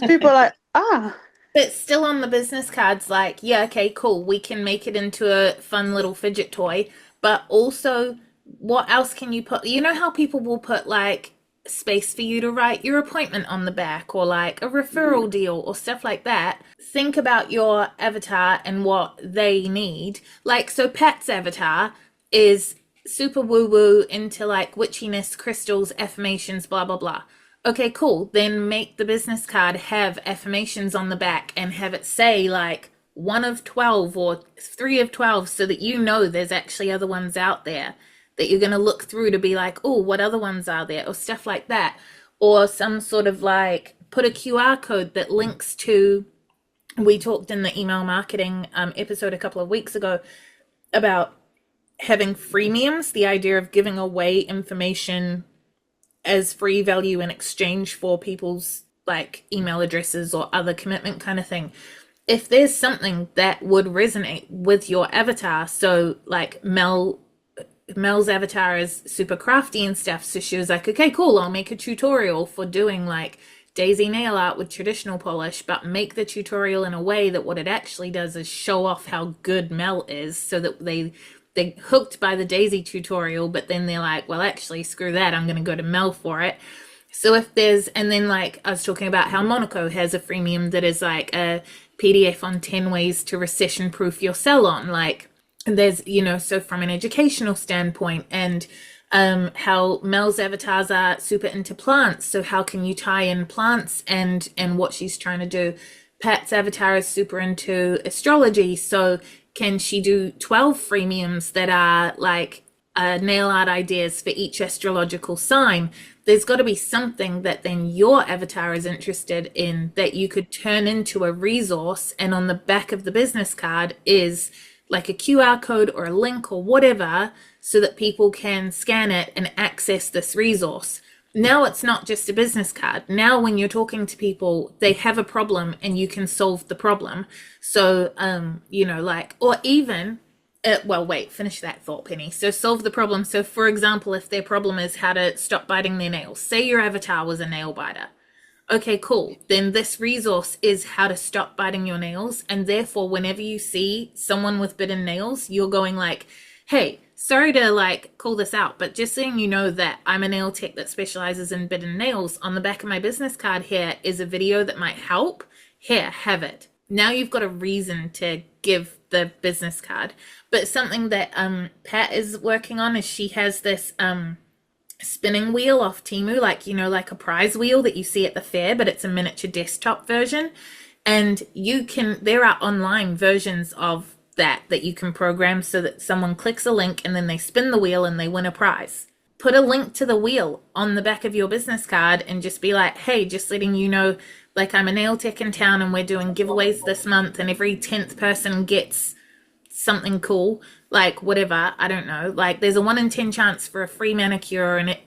people are like, ah. But still on the business cards, like, yeah, okay, cool. We can make it into a fun little fidget toy. But also, what else can you put? You know how people will put, like, space for you to write your appointment on the back or, like, a referral deal or stuff like that? Think about your avatar and what they need. Like, so Pat's avatar is super woo-woo into, like, witchiness, crystals, affirmations, blah, blah, blah. Okay, cool. Then make the business card have affirmations on the back and have it say like 1 of 12 or 3 of 12 so that you know there's actually other ones out there that you're going to look through to be like, oh, what other ones are there? Or stuff like that. Or some sort of like put a QR code that links to, we talked in the email marketing episode a couple of weeks ago about having freemiums, the idea of giving away information as free value in exchange for people's like email addresses or other commitment kind of thing. If there's something that would resonate with your avatar, so like Mel's avatar is super crafty and stuff, so she was like, okay, cool, I'll make a tutorial for doing like daisy nail art with traditional polish, but make the tutorial in a way that what it actually does is show off how good Mel is, so that they're hooked by the daisy tutorial, but then they're like, well, actually, screw that, I'm going to go to Mel for it. So if there's, and then like I was talking about how Monaco has a freemium that is like a PDF on 10 ways to recession proof your salon. Like there's, you know, so from an educational standpoint, and how Mel's avatars are super into plants. So how can you tie in plants and what she's trying to do? Pat's avatar is super into astrology. So can she do 12 freemiums that are like nail art ideas for each astrological sign? There's got to be something that then your avatar is interested in that you could turn into a resource, and on the back of the business card is like a QR code or a link or whatever, so that people can scan it and access this resource. Now it's not just a business card. Now when you're talking to people, they have a problem and you can solve the problem. So, you know, like, or even, well, wait, finish that thought, Penny. So solve the problem. So for example, if their problem is how to stop biting their nails, say your avatar was a nail biter. Okay, cool. Then this resource is how to stop biting your nails. And therefore, whenever you see someone with bitten nails, you're going like, hey, sorry to like call this out, but just so you know that I'm a nail tech that specializes in bitten nails. On the back of my business card here is a video that might help. Here, have it. Now you've got a reason to give the business card. But something that Pat is working on is she has this spinning wheel off Temu, like, you know, like a prize wheel that you see at the fair, but it's a miniature desktop version. And you can, there are online versions of that you can program so that someone clicks a link and then they spin the wheel and they win a prize. Put a link to the wheel on the back of your business card and just be like, hey, just letting you know, like, I'm a nail tech in town and we're doing giveaways this month and every 10th person gets something cool, like whatever, I don't know, like there's a 1 in 10 chance for a free manicure and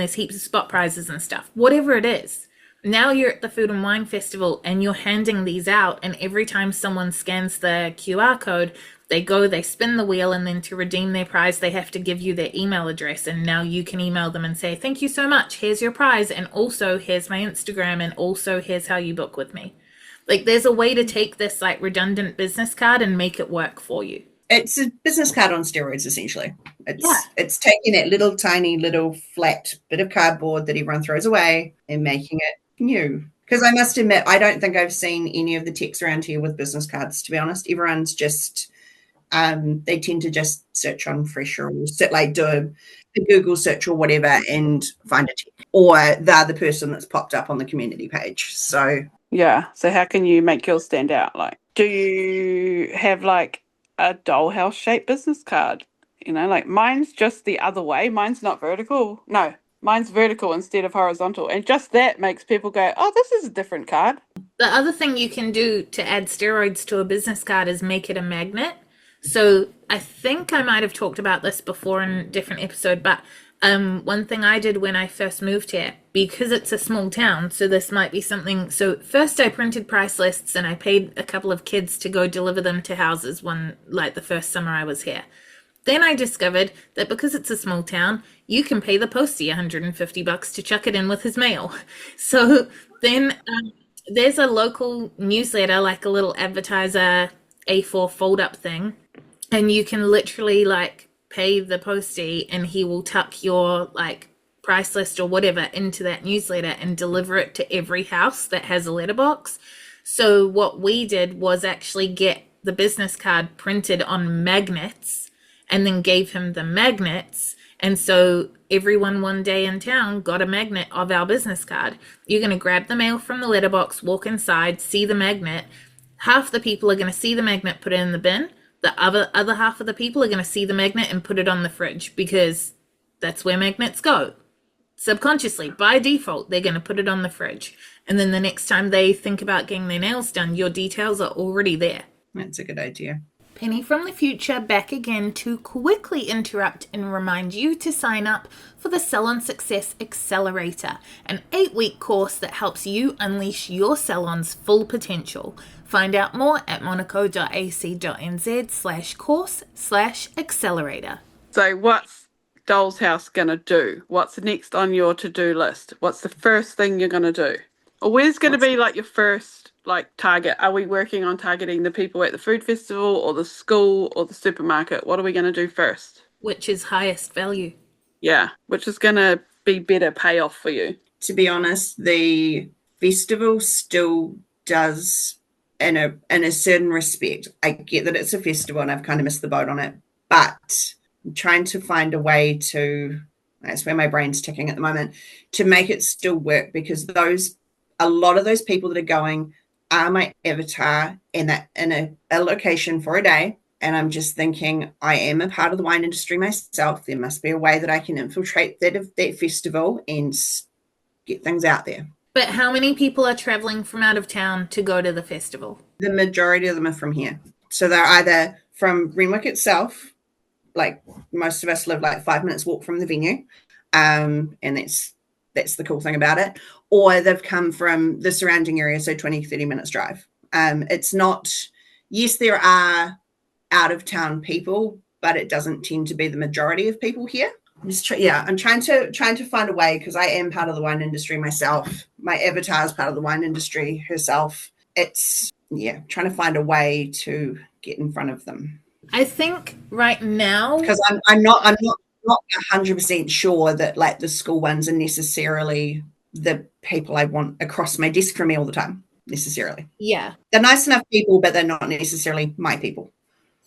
there's heaps of spot prizes and stuff, whatever it is. Now you're at the Food and Wine Festival and you're handing these out, and every time someone scans the QR code, they spin the wheel, and then to redeem their prize, they have to give you their email address. And now you can email them and say, thank you so much, here's your prize, and also here's my Instagram, and also here's how you book with me. Like there's a way to take this like redundant business card and make it work for you. It's a business card on steroids, essentially. It's taking that little tiny little flat bit of cardboard that everyone throws away and making it new. Because I must admit, I don't think I've seen any of the techs around here with business cards, to be honest. Everyone's just They tend to just search on Fresher or do a Google search or whatever and find a tech, or they're the person that's popped up on the community page. So yeah. So how can you make yours stand out? Like, do you have like a dollhouse shaped business card? You know, like mine's just the other way. Mine's not vertical. No, mine's vertical instead of horizontal. And just that makes people go, oh, this is a different card. The other thing you can do to add steroids to a business card is make it a magnet. So I think I might have talked about this before in a different episode, but one thing I did when I first moved here, because it's a small town, so this might be something. So first I printed price lists and I paid a couple of kids to go deliver them to houses the first summer I was here. Then I discovered that because it's a small town, you can pay the postie $150 to chuck it in with his mail. So then there's a local newsletter, like a little advertiser A4 fold-up thing, and you can literally pay the postie and he will tuck your price list or whatever into that newsletter and deliver it to every house that has a letterbox. So what we did was actually get the business card printed on magnets and then gave him the magnets. And so everyone one day in town got a magnet of our business card. You're going to grab the mail from the letterbox, walk inside, see the magnet. Half the people are going to see the magnet, put it in the bin. The other half of the people are going to see the magnet and put it on the fridge, because that's where magnets go. Subconsciously, by default, they're going to put it on the fridge. And then the next time they think about getting their nails done, your details are already there. That's a good idea. Penny from the future back again to quickly interrupt and remind you to sign up for the Salon Success Accelerator, an 8-week course that helps you unleash your salon's full potential. Find out more at monaco.ac.nz/course/accelerator. So what's Doll's House going to do? What's next on your to-do list? What's the first thing you're going to do? Or where's going to be your first target? Are we working on targeting the people at the food festival or the school or the supermarket? What are we going to do first? Which is highest value. Yeah, which is going to be better payoff for you. To be honest, the festival still does, in a certain respect. I get that it's a festival and I've kind of missed the boat on it, but I'm trying to find a way to, that's where my brain's ticking at the moment, to make it still work, because a lot of those people that are going are my avatar in a location for a day. And I'm just thinking, I am a part of the wine industry myself. There must be a way that I can infiltrate that festival and get things out there. But how many people are traveling from out of town to go to the festival? The majority of them are from here. So they're either from Renwick itself, most of us live 5 minutes walk from the venue. And that's the cool thing about it. Or they've come from the surrounding area, so 20, 30 minutes drive. It's not, yes, there are out-of-town people, but it doesn't tend to be the majority of people here. I'm trying to find a way, because I am part of the wine industry myself. My avatar is part of the wine industry herself. It's, trying to find a way to get in front of them. I think right now, because I'm not 100% sure that the school ones are necessarily the people I want across my desk for me all the time, necessarily. Yeah. They're nice enough people, but they're not necessarily my people.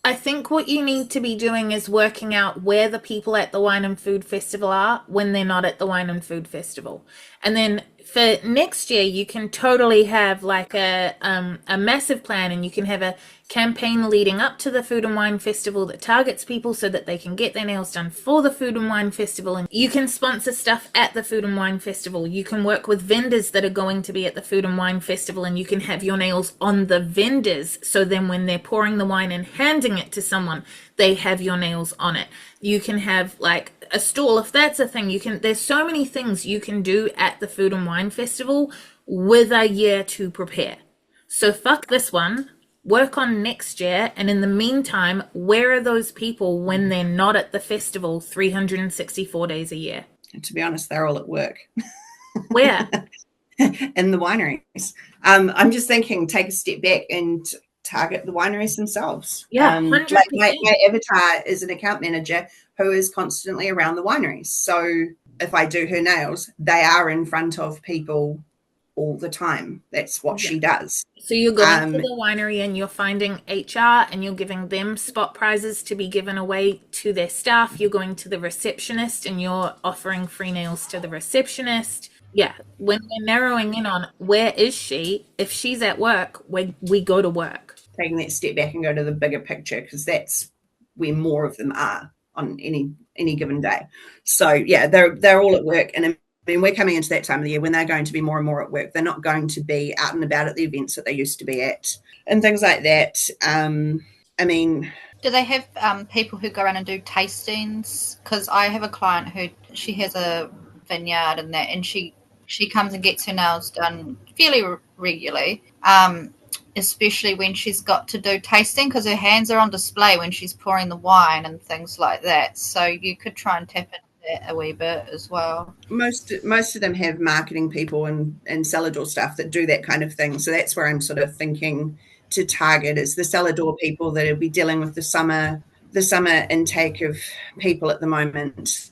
I think what you need to be doing is working out where the people at the Wine and Food Festival are when they're not at the Wine and Food Festival. And then for next year, you can totally have a massive plan, and you can have a campaign leading up to the Food and Wine Festival that targets people so that they can get their nails done for the Food and Wine Festival. And you can sponsor stuff at the Food and Wine Festival. You can work with vendors that are going to be at the Food and Wine Festival, and you can have your nails on the vendors. So then when they're pouring the wine and handing it to someone, they have your nails on it. You can have a stall, if that's a thing. There's so many things you can do at the Food and Wine Festival with a year to prepare. So fuck this one. Work on next year, and in the meantime, where are those people when they're not at the festival 364 days a year? And to be honest, they're all at work. Where? In the wineries. I'm just thinking, take a step back and target the wineries themselves. Yeah, 100%. My avatar is an account manager who is constantly around the wineries. So if I do her nails, they are in front of people all the time. That's what she does. So you're going to the winery and you're finding HR and you're giving them spot prizes to be given away to their staff. You're going to the receptionist and you're offering free nails to the receptionist. Yeah, when we're narrowing in on where is she, if she's at work, we go to work. Taking that step back and go to the bigger picture, because that's where more of them are on any given day. So yeah, they're all at work, and I mean, we're coming into that time of the year when they're going to be more and more at work. They're not going to be out and about at the events that they used to be at and things like that. I mean, do they have people who go around and do tastings? Because I have a client who, she has a vineyard and that, and she comes and gets her nails done fairly regularly, especially when she's got to do tasting, because her hands are on display when she's pouring the wine and things like that. So you could try and tap into that a wee bit as well. Most of them have marketing people and cellar door staff that do that kind of thing. So that's where I'm sort of thinking to target is the cellar door people that will be dealing with the summer intake of people at the moment.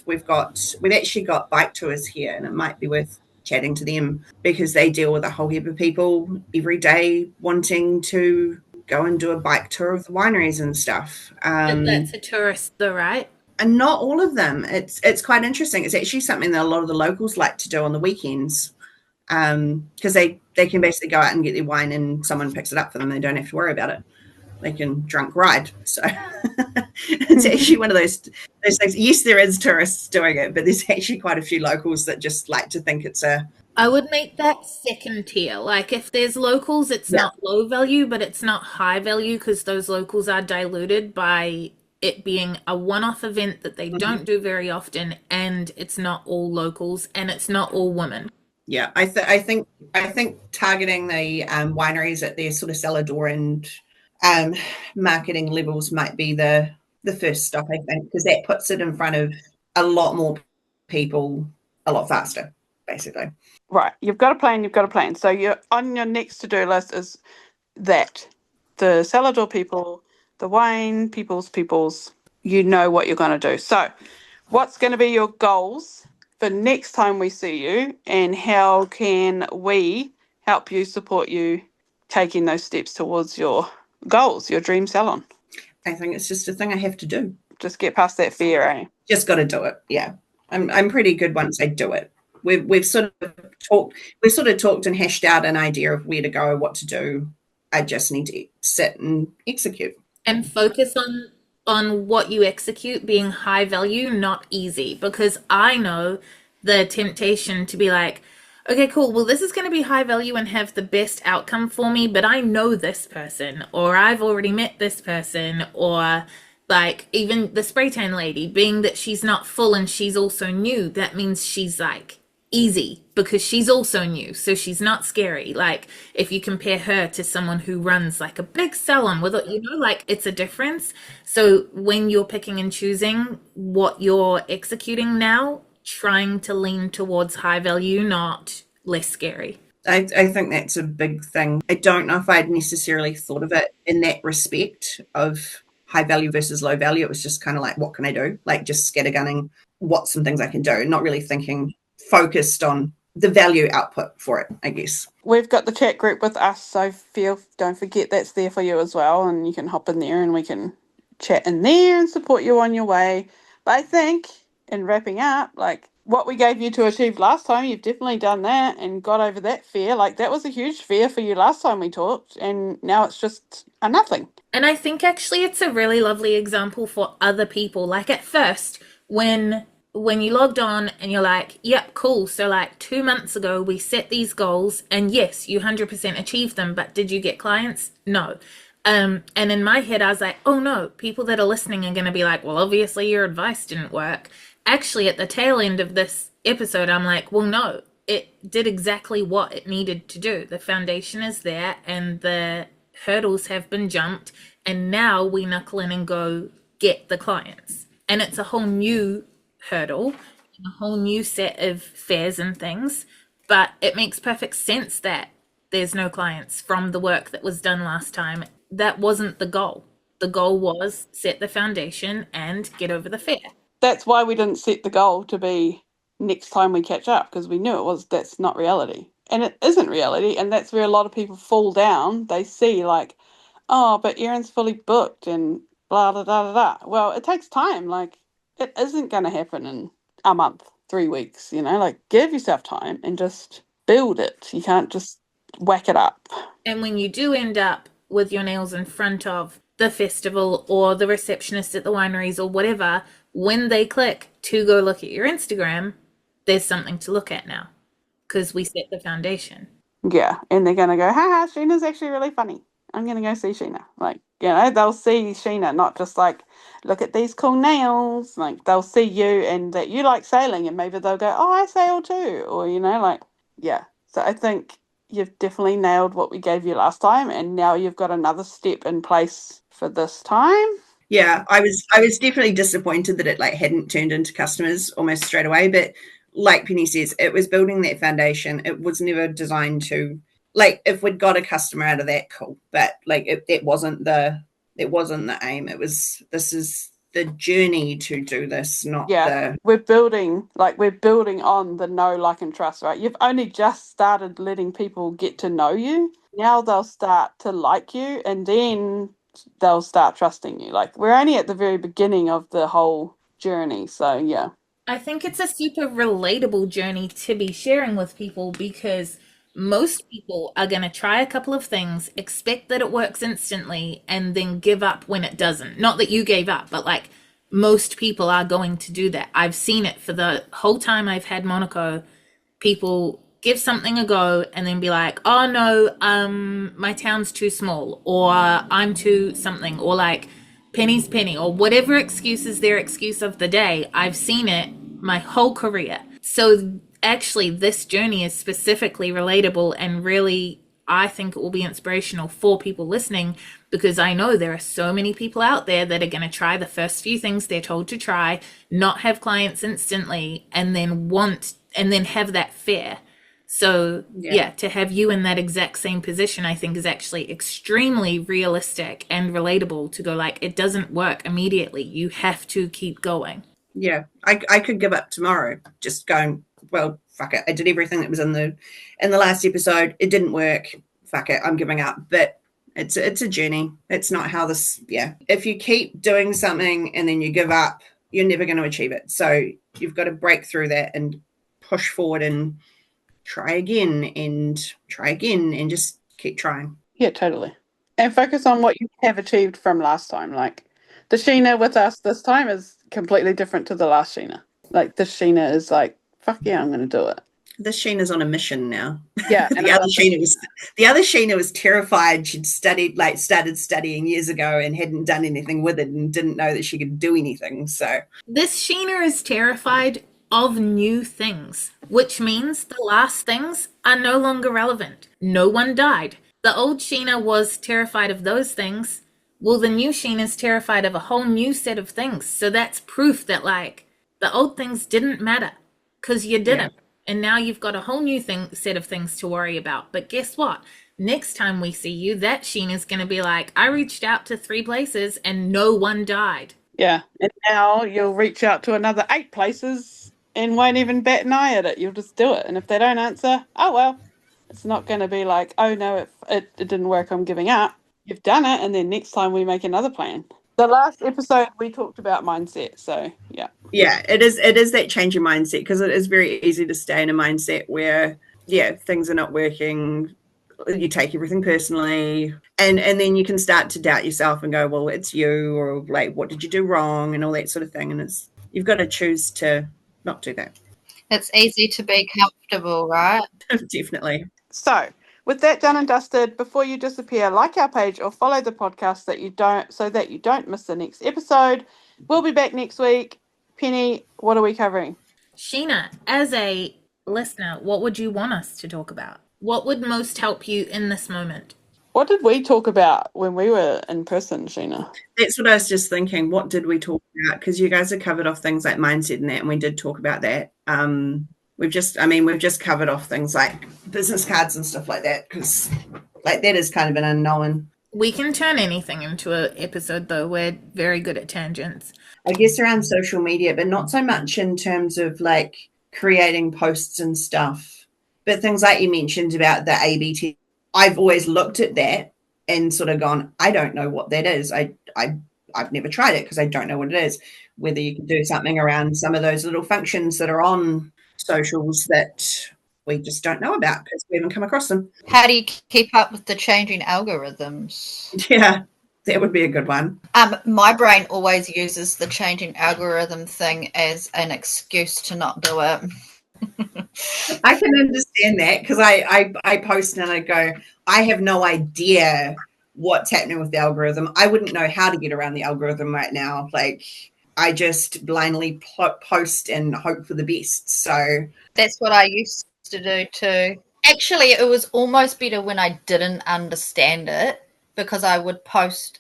We've actually got bike tours here, and it might be worth chatting to them because they deal with a whole heap of people every day wanting to go and do a bike tour of the wineries and stuff. But that's a tourist though, right? And not all of them. It's quite interesting. It's actually something that a lot of the locals like to do on the weekends, because they can basically go out and get their wine and someone picks it up for them. They don't have to worry about it. They can drunk ride. So it's actually one of those things. Yes, there is tourists doing it, but there's actually quite a few locals that just like to think it's I would make that second tier. Like if there's locals, it's not low value, but it's not high value because those locals are diluted by it being a one-off event that they don't do very often, and it's not all locals and it's not all women. Yeah, I think targeting the wineries at their sort of cellar door and marketing levels might be the first stop, I think, because that puts it in front of a lot more people a lot faster, basically. Right, you've got a plan. So you're on your next to-do list is that the cellar door people, the wine peoples, you know what you're going to do. So what's going to be your goals for next time we see you, and how can we help you, support you taking those steps towards your goals, your dream salon? I think it's just a thing I have to do. Just get past that fear, eh? Just got to do it. Yeah, I'm pretty good once I do it. We've sort of talked and hashed out an idea of where to go, what to do. I just need to sit and execute. And focus on what you execute being high value, not easy. Because I know the temptation to be like, okay, cool, well, this is going to be high value and have the best outcome for me, but I know this person, or I've already met this person, or like even the spray tan lady, being that she's not full and she's also new, that means she's like easy because she's also new, so she's not scary. Like if you compare her to someone who runs like a big salon with it, like it's a difference. So when you're picking and choosing what you're executing now, trying to lean towards high value, not less scary. I think that's a big thing. I don't know if I'd necessarily thought of it in that respect of high value versus low value. It was just kind of like, what can I do? Like just scattergunning what's some things I can do, not really thinking focused on the value output for it, I guess. We've got the chat group with us, so don't forget that's there for you as well, and you can hop in there and we can chat in there and support you on your way. But I think in wrapping up, like what we gave you to achieve last time, you've definitely done that and got over that fear. Like that was a huge fear for you last time we talked, and now it's just a nothing. And I think actually it's a really lovely example for other people. Like at first, when you logged on and you're like, yep, cool. So like 2 months ago, we set these goals and yes, you 100% achieved them, but did you get clients? No. And in my head, I was like, oh no, people that are listening are going to be like, well, obviously your advice didn't work. Actually, at the tail end of this episode, I'm like, well, no, it did exactly what it needed to do. The foundation is there and the hurdles have been jumped. And now we knuckle in and go get the clients. And it's a whole new hurdle, a whole new set of fares and things. But it makes perfect sense that there's no clients from the work that was done last time. That wasn't the goal. The goal was set the foundation and get over the fear. That's why we didn't set the goal to be next time we catch up, because we knew that's not reality. and it isn't reality, and that's where a lot of people fall down. They see like, oh, but Erin's fully booked and blah blah blah blah. Well, it takes time. Like, it isn't going to happen in a month, 3 weeks. Like, give yourself time and just build it. You can't just whack it up. And when you do end up with your nails in front of the festival or the receptionist at the wineries or whatever, when they click to go look at your Instagram, there's something to look at now because we set the foundation. Yeah, and they're going to go, haha, Sheena's actually really funny. I'm going to go see Sheena. Like, they'll see Sheena, not just like, look at these cool nails. Like, they'll see you and that you like sailing, and maybe they'll go, oh, I sail too. Or, yeah. So I think you've definitely nailed what we gave you last time, and now you've got another step in place for this time. Yeah, I was definitely disappointed that it hadn't turned into customers almost straight away. But like Penny says, it was building that foundation. It was never designed to, if we'd got a customer out of that, cool. But it wasn't the aim. This is the journey to do this, not we're building on the know, like, and trust, right? You've only just started letting people get to know you. Now they'll start to like you, and then they'll start trusting you. Like, we're only at the very beginning of the whole journey. So yeah, I think it's a super relatable journey to be sharing with people, because most people are going to try a couple of things, expect that it works instantly, and then give up when it doesn't. Not that you gave up, but most people are going to do that. I've seen it for the whole time I've had Monaco. People give something a go and then be like, oh no, my town's too small, or I'm too something, or penny's penny, or whatever excuse is their excuse of the day. I've seen it my whole career. So actually, this journey is specifically relatable, and really, I think it will be inspirational for people listening, because I know there are so many people out there that are going to try the first few things they're told to try, not have clients instantly, and then have that fear. So yeah, to have you in that exact same position, I think is actually extremely realistic and relatable, to go it doesn't work immediately. You have to keep going. Yeah, I could give up tomorrow, just going, well, fuck it. I did everything that was in the last episode. It didn't work. Fuck it. I'm giving up. But it's a journey. It's not how this, if you keep doing something and then you give up, you're never going to achieve it. So you've got to break through that and push forward and try again and just keep trying. Yeah, totally. And focus on what you have achieved from last time. Like, the Sheena with us this time is completely different to the last Sheena. This Sheena is fuck yeah, I'm going to do it. This Sheena's on a mission now. Yeah. The other Sheena was terrified. She'd started studying years ago and hadn't done anything with it and didn't know that she could do anything. So this Sheena is terrified of new things, which means the last things are no longer relevant. No one died. The old Sheena was terrified of those things. Well, the new Sheena's terrified of a whole new set of things. So that's proof that the old things didn't matter, because you didn't. Yeah. And now you've got a whole new set of things to worry about. But guess what? Next time we see you, that Sheena's going to be I reached out to 3 places and no one died. Yeah. And now you'll reach out to another 8 places and won't even bat an eye at it. You'll just do it. And if they don't answer, oh well. It's not going to be oh no, it didn't work, I'm giving up. You've done it, and then next time we make another plan. The last episode we talked about mindset, so yeah. Yeah, it is that change in mindset, because it is very easy to stay in a mindset where, things are not working, you take everything personally, and then you can start to doubt yourself and go, well, it's you, or what did you do wrong, and all that sort of thing. And you've got to choose to not do that. It's easy to be comfortable, right? Definitely. So, with that done and dusted, before you disappear, like our page or follow the podcast so that you don't miss the next episode. We'll be back next week. Penny, what are we covering? Sheena, as a listener, what would you want us to talk about? What would most help you in this moment? What did we talk about when we were in person, Sheena? That's what I was just thinking. What did we talk about? Because you guys have covered off things like mindset and that, and we did talk about that. We've just covered off things like business cards and stuff like that, because that is kind of an unknown. We can turn anything into an episode, though. We're very good at tangents. I guess around social media, but not so much in terms of creating posts and stuff. But things like you mentioned about the A/B test, I've always looked at that and sort of gone, I don't know what that is. I've never tried it because I don't know what it is. Whether you can do something around some of those little functions that are on socials that we just don't know about because we haven't come across them. How do you keep up with the changing algorithms? Yeah, that would be a good one. My brain always uses the changing algorithm thing as an excuse to not do it. I can understand that because I post and I go, I have no idea what's happening with the algorithm. I wouldn't know how to get around the algorithm right now. Like, I just blindly post and hope for the best. So that's what I used to do too. Actually, it was almost better when I didn't understand it, because I'd post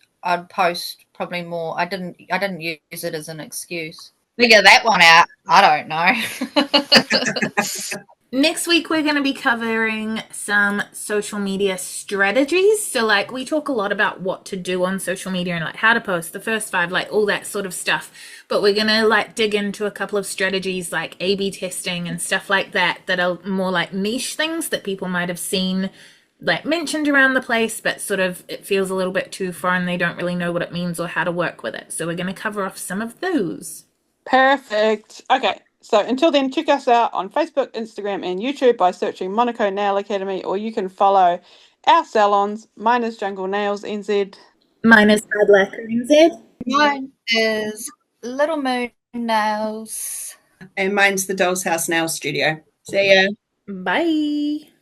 probably more. I didn't use it as an excuse. Figure that one out. I don't know. Next week, we're going to be covering some social media strategies. So, like, we talk a lot about what to do on social media and, like, how to post, the first 5, like, all that sort of stuff. But we're going to, like, dig into a couple of strategies like A/B testing and stuff like that are more, like, niche things that people might have seen, like, mentioned around the place, but sort of it feels a little bit too foreign. They don't really know what it means or how to work with it. So we're going to cover off some of those. Perfect. Okay. So until then, check us out on Facebook, Instagram, and YouTube by searching Monaco Nail Academy, or you can follow our salons. Mine is Jungle Nails NZ. Mine is Hard Lacquer NZ. Mine is Little Moon Nails. And mine's the Doll's House Nail Studio. See ya. Bye.